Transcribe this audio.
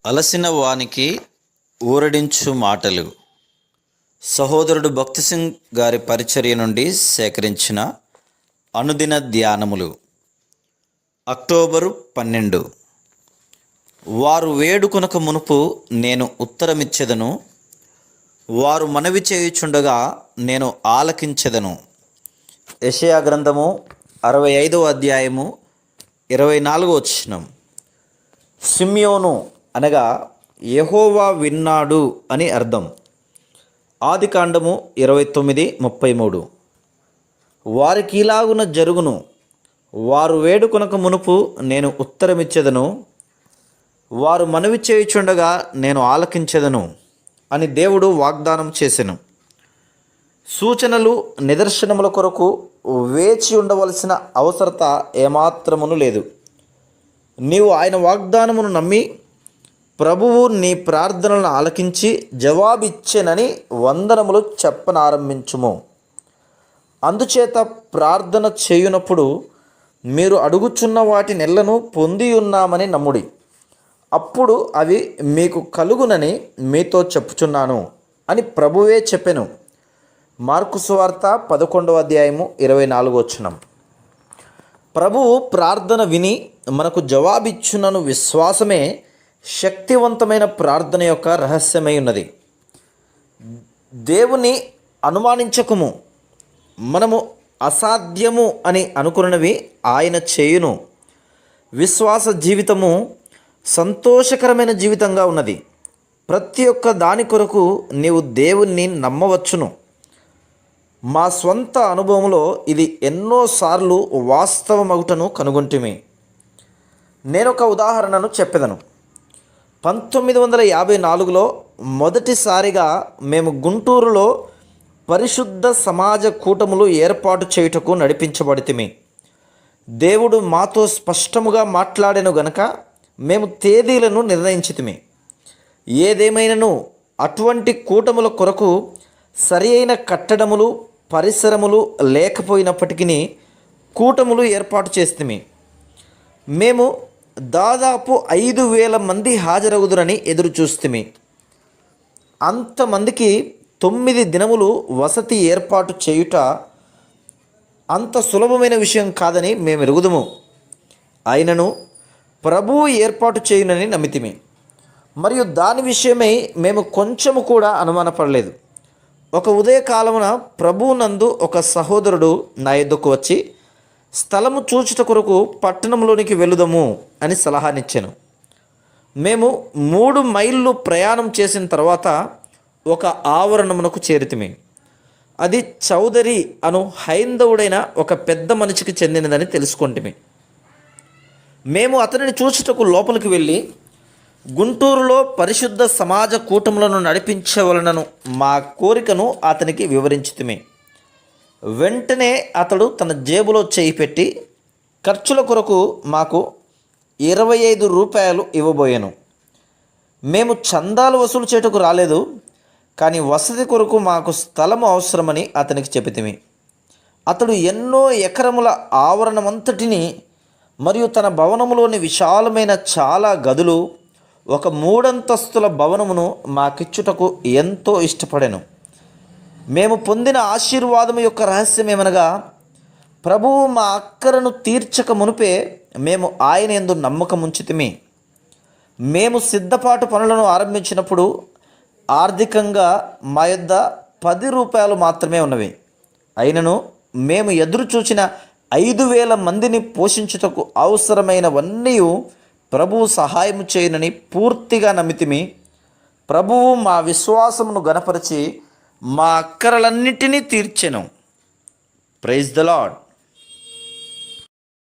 అలసిన వానికి ఊరడించు మాటలు. సహోదరుడు భక్తి సింగ్ గారి పరిచర్య నుండి సేకరించిన అనుదిన ధ్యానములు. అక్టోబరు 12. వారు వేడుకొనక మునుపు నేను ఉత్తరమిచ్చెదను, వారు మనవి చేయుచుండగా నేను ఆలకించెదను. యెషయా గ్రంథము 65వ అధ్యాయము 24వ వచనం. సిమ్యోను అనగా యెహోవా విన్నాడు అని అర్థం. ఆదికాండము 29:33. వారికి ఇలాగున జరుగును, వారు వేడుకొనక మునుపు నేను ఉత్తరమిచ్చెదను, వారు మనవి చేయుచుండగా నేను ఆలకించెదను అని దేవుడు వాగ్దానం చేసెను. సూచనలు, నిదర్శనముల కొరకు వేచి ఉండవలసిన అవసరత ఏమాత్రమును లేదు. నీవు ఆయన వాగ్దానమును నమ్మి ప్రభువు నీ ప్రార్థనలను ఆలకించి జవాబిచ్చెనని వందనములు చెప్పనారంభించుము. అందుచేత ప్రార్థన చేయునప్పుడు మీరు అడుగుచున్న వాటి నెలను పొంది ఉన్నామని నమ్ముడి, అప్పుడు అవి మీకు కలుగునని మీతో చెప్పుచున్నాను అని ప్రభువే చెప్పెను. మార్కు సువార్త 11వ అధ్యాయము 24వ వచనం. ప్రభువు ప్రార్థన విని మనకు జవాబిచ్చునను విశ్వాసమే శక్తివంతమైన ప్రార్థన యొక్క రహస్యమై ఉన్నది. దేవుని అనుమానించకుము. మనము అసాధ్యము అని అనుకున్నవి ఆయన చేయును. విశ్వాస జీవితము సంతోషకరమైన జీవితంగా ఉన్నది. ప్రతి ఒక్క దాని కొరకు నీవు దేవుణ్ణి నమ్మవచ్చును. మా స్వంత అనుభవంలో ఇది ఎన్నోసార్లు వాస్తవమగుటను కనుగొంటిమి. నేనొక ఉదాహరణను చెప్పెదను. 1954లో మొదటిసారిగా మేము గుంటూరులో పరిశుద్ధ సమాజ కూటములు ఏర్పాటు చేయుటకు నడిపించబడితిమి. దేవుడు మాతో స్పష్టముగా మాట్లాడెను గనక మేము తేదీలను నిర్ణయించితిమి. ఏదేమైనను అటువంటి కూటముల కొరకు సరి అయిన కట్టడములు, పరిసరములు లేకపోయినప్పటికీ కూటములు ఏర్పాటు చేస్తిమి. మేము దాదాపు 5,000 మంది హాజరగుదురని ఎదురు చూస్తిమి. అంతమందికి 9 దినములు వసతి ఏర్పాటు చేయుట అంత సులభమైన విషయం కాదని మేము ఎరుగుదుము. అయినను ప్రభువు ఏర్పాటు చేయునని నమ్మితిమి. మరియు దాని విషయమై మేము కొంచెము కూడా అనుమానపడలేదు. ఒక ఉదయకాలమున ప్రభువునందు ఒక సహోదరుడు నా యొద్దకు వచ్చి, స్థలము చూచుట కొరకు పట్టణంలోనికి వెళుదము అని సలహానిచ్చాను. మేము 3 మైళ్ళు ప్రయాణం చేసిన తర్వాత ఒక ఆవరణమునకు చేరితిమి. అది చౌదరి అను హైందవుడైన ఒక పెద్ద మనిషికి చెందినదని తెలుసుకొంటిమి. మేము అతనిని చూచుటకు లోపలికి వెళ్ళి గుంటూరులో పరిశుద్ధ సమాజ కూటములను నడిపించవలనను మా కోరికను అతనికి వివరించితిమి. వెంటనే అతడు తన జేబులో చేయి పెట్టి ఖర్చుల కొరకు మాకు 25 రూపాయలు ఇవ్వబోయాను. మేము చందాలు వసూలు చేయుటకు రాలేదు, కానీ వసతి కొరకు మాకు స్థలము అవసరమని అతనికి చెబితిమి. అతడు ఎన్నో ఎకరముల ఆవరణమంతటిని మరియు తన భవనములోని విశాలమైన చాలా గదులు, ఒక 3 అంతస్తుల భవనమును మాకిచ్చుటకు ఎంతో ఇష్టపడెను. మేము పొందిన ఆశీర్వాదము యొక్క రహస్యం ఏమనగా, ప్రభువు మా అక్కరను తీర్చక మునుపే మేము ఆయన యందు నమ్మకం ఉంచితిమి. మేము సిద్ధపాటు పనులను ఆరంభించినప్పుడు ఆర్థికంగా మా యొద్ద 10 రూపాయలు మాత్రమే ఉన్నవి. అయినను మేము ఎదురు చూచిన 5,000 మందిని పోషించుటకు అవసరమైనవన్నీ ప్రభువు సహాయము చేయనని పూర్తిగా నమ్మితిమి. ప్రభువు మా విశ్వాసమును గణపరిచి మా అక్కరలన్నిటినీ తీర్చెను. Praise the lord.